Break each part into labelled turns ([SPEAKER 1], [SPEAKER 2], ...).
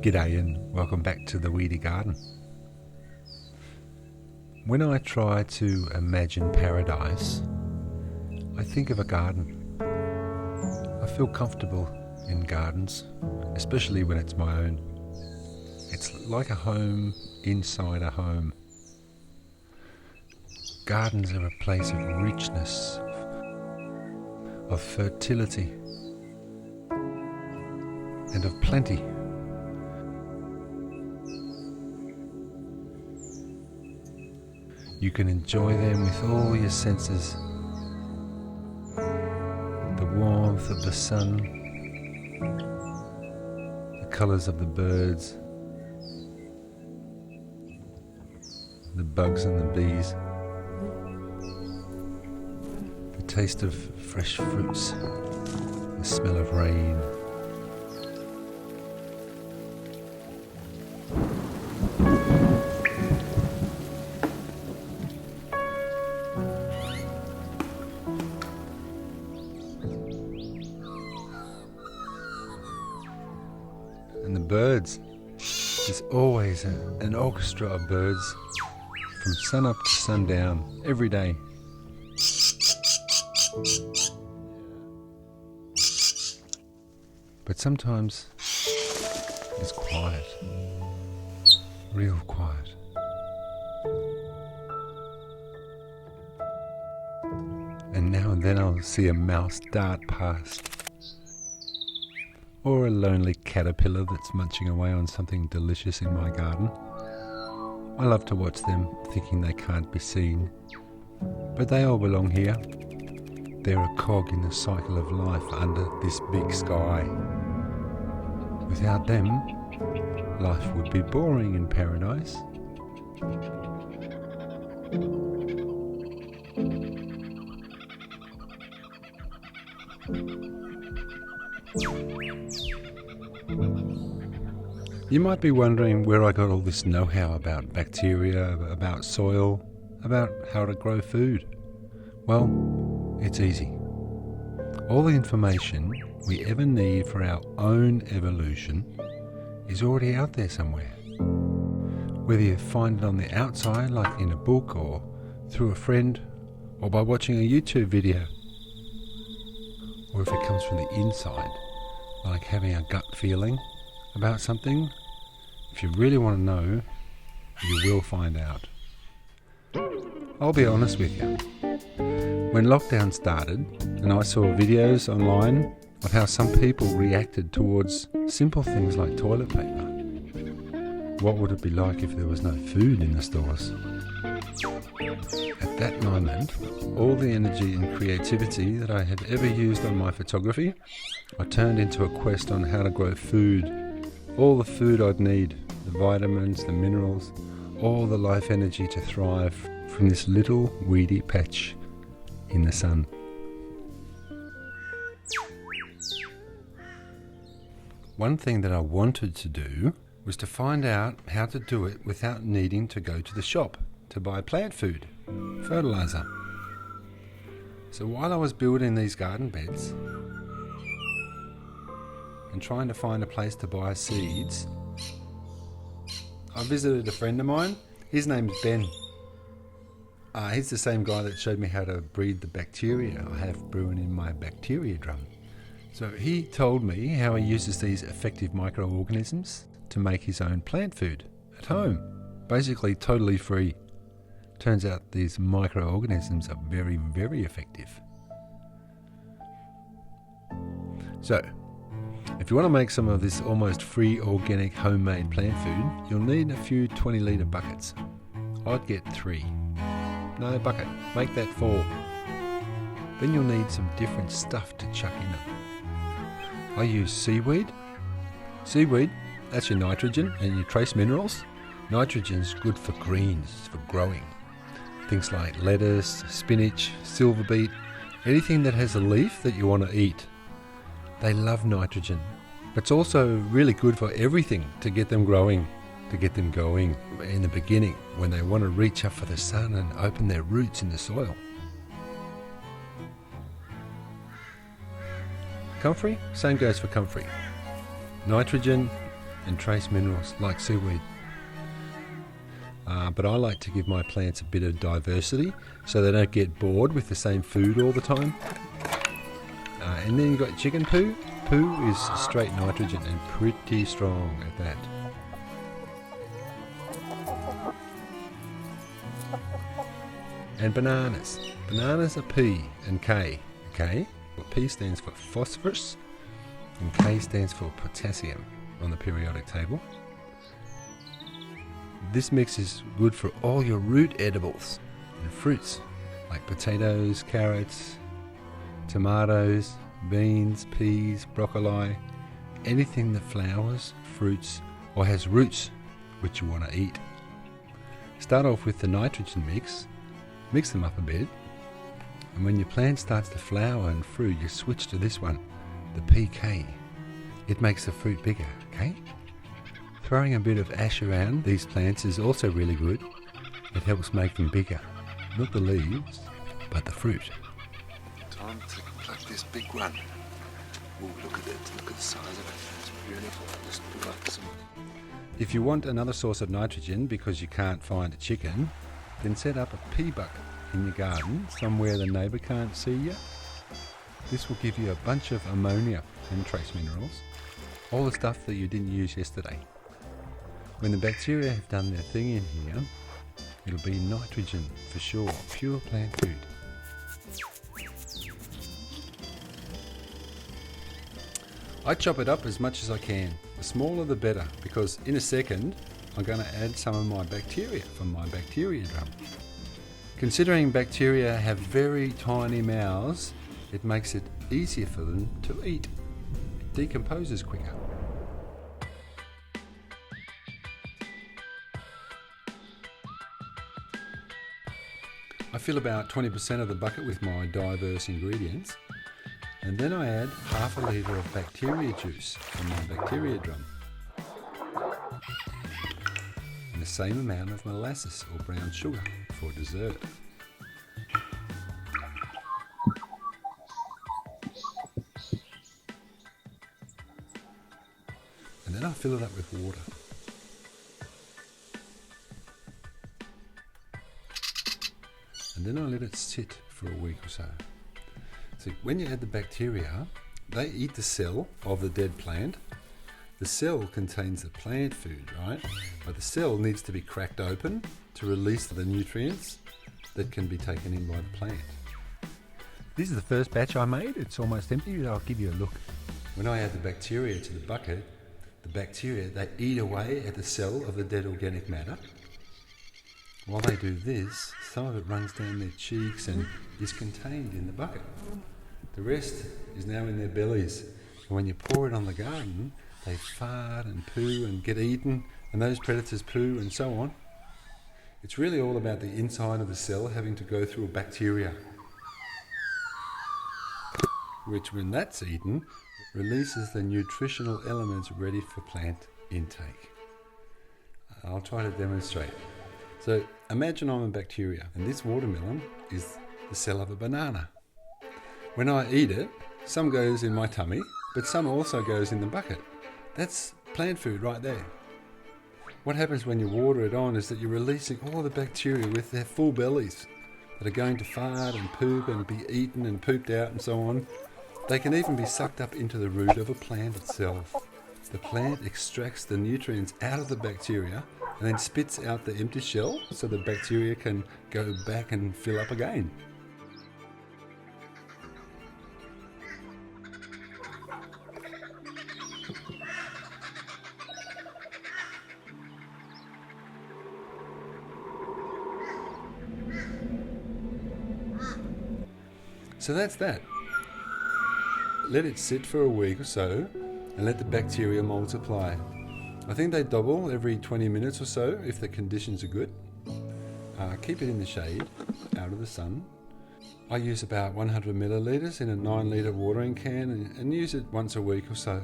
[SPEAKER 1] G'day and welcome back to the Weedy Garden. When I try to imagine paradise, I think of a garden. I feel comfortable in gardens, especially when it's my own. It's like a home inside a home. Gardens are a place of richness, of fertility, and of plenty. You can enjoy them with all your senses. The warmth of the sun, the colours of the birds, the bugs and the bees, the taste of fresh fruits, the smell of rain. And the birds. There's always an orchestra of birds from sun up to sundown every day. But sometimes it's quiet, real quiet. And now and then I'll see a mouse dart past, or a lonely caterpillar that's munching away on something delicious in my garden. I love to watch them, thinking they can't be seen, but they all belong here. They're a cog in the cycle of life under this big sky. Without them, life would be boring in paradise. You might be wondering where I got all this know-how about bacteria, about soil, about how to grow food. Well, it's easy. All the information we ever need for our own evolution is already out there somewhere. Whether you find it on the outside, like in a book, or through a friend, or by watching a YouTube video, or if it comes from the inside, like having a gut feeling about something. If you really want to know, you will find out. I'll be honest with you. When lockdown started and I saw videos online of how some people reacted towards simple things like toilet paper, what would it be like if there was no food in the stores? At that moment, all the energy and creativity that I had ever used on my photography, I turned into a quest on how to grow food. All the food I'd need, the vitamins, the minerals, all the life energy to thrive from this little weedy patch in the sun. One thing that I wanted to do was to find out how to do it without needing to go to the shop to buy plant food, fertilizer. So while I was building these garden beds and trying to find a place to buy seeds, I visited a friend of mine. His name's Ben. He's the same guy that showed me how to breed the bacteria I have brewing in my bacteria drum. So he told me how he uses these effective microorganisms to make his own plant food at home, basically totally free. Turns out these microorganisms are very, very effective. So, if you want to make some of this almost free organic homemade plant food, you'll need a few 20-litre buckets. I'd get 3. No bucket, make that 4. Then you'll need some different stuff to chuck in it. I use seaweed. Seaweed, that's your nitrogen and your trace minerals. Nitrogen's good for greens, for growing. Things like lettuce, spinach, silver beet, anything that has a leaf that you want to eat. They love nitrogen. It's also really good for everything to get them growing, to get them going in the beginning when they want to reach up for the sun and open their roots in the soil. Comfrey, same goes for comfrey. Nitrogen and trace minerals like seaweed. But I like to give my plants a bit of diversity so they don't get bored with the same food all the time. And then you've got chicken poo. Poo is straight nitrogen and pretty strong at that. And bananas. Bananas are P and K. Okay? Well, P stands for phosphorus and K stands for potassium on the periodic table. This mix is good for all your root edibles and fruits like potatoes, carrots, tomatoes, beans, peas, broccoli, anything that flowers, fruits, or has roots which you want to eat. Start off with the nitrogen mix them up a bit, and when your plant starts to flower and fruit, you switch to this one, the PK. It makes the fruit bigger, okay? Throwing a bit of ash around these plants is also really good. It helps make them bigger. Not the leaves, but the fruit. Time to pluck this big one. Ooh, look at it. Look at the size of it. It's beautiful. Just pluck some. If you want another source of nitrogen because you can't find a chicken, then set up a pea bucket in your garden, somewhere the neighbour can't see you. This will give you a bunch of ammonia and trace minerals, all the stuff that you didn't use yesterday. When the bacteria have done their thing in here, it'll be nitrogen for sure, pure plant food. I chop it up as much as I can. The smaller the better, because in a second I'm going to add some of my bacteria from my bacteria drum. Considering bacteria have very tiny mouths, it makes it easier for them to eat. It decomposes quicker. I fill about 20% of the bucket with my diverse ingredients, and then I add half a litre of bacteria juice from my bacteria drum, and the same amount of molasses or brown sugar for dessert. And then I fill it up with water. And then I let it sit for a week or so. So when you add the bacteria, they eat the cell of the dead plant. The cell contains the plant food, right? But the cell needs to be cracked open to release the nutrients that can be taken in by the plant. This is the first batch I made. It's almost empty. I'll give you a look. When I add the bacteria to the bucket, the bacteria, they eat away at the cell of the dead organic matter. While they do this, some of it runs down their cheeks and is contained in the bucket. The rest is now in their bellies. And when you pour it on the garden, they fart and poo and get eaten, and those predators poo and so on. It's really all about the inside of the cell having to go through a bacteria, which when that's eaten, releases the nutritional elements ready for plant intake. I'll try to demonstrate. So imagine I'm a bacteria, and this watermelon is the cell of a banana. When I eat it, some goes in my tummy, but some also goes in the bucket. That's plant food right there. What happens when you water it on is that you're releasing all the bacteria with their full bellies that are going to fart and poop and be eaten and pooped out and so on. They can even be sucked up into the root of a plant itself. The plant extracts the nutrients out of the bacteria and then spits out the empty shell so the bacteria can go back and fill up again. So that's that. Let it sit for a week or so and let the bacteria multiply. I think they double every 20 minutes or so if the conditions are good. Keep it in the shade, out of the sun. I use about 100 millilitres in a 9 litre watering can and use it once a week or so.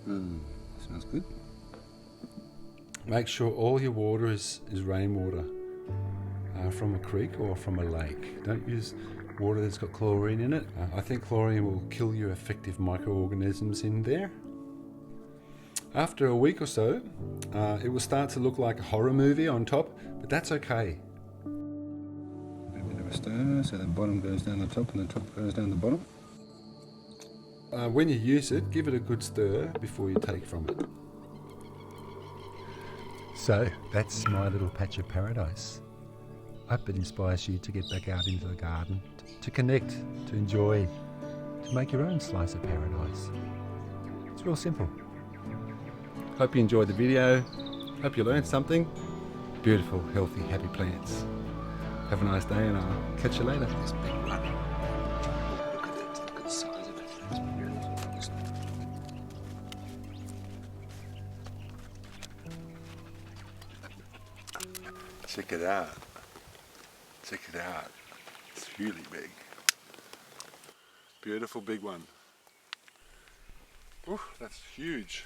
[SPEAKER 1] Smells good. Make sure all your water is rainwater from a creek or from a lake. Don't use water that's got chlorine in it. I think chlorine will kill your effective microorganisms in there. After a week or so, it will start to look like a horror movie on top, but that's okay. A bit of a stir, so the bottom goes down the top and the top goes down the bottom. When you use it, give it a good stir before you take from it. So, that's my little patch of paradise. I hope it inspires you to get back out into the garden, to connect, to enjoy, to make your own slice of paradise. It's real simple. Hope you enjoyed the video. Hope you learned something. Beautiful, healthy, happy plants. Have a nice day and I'll catch you later. This big one. Look at the size of it. It's beautiful. Check it out. Check it out. It's really big. Beautiful big one. Ooh, that's huge.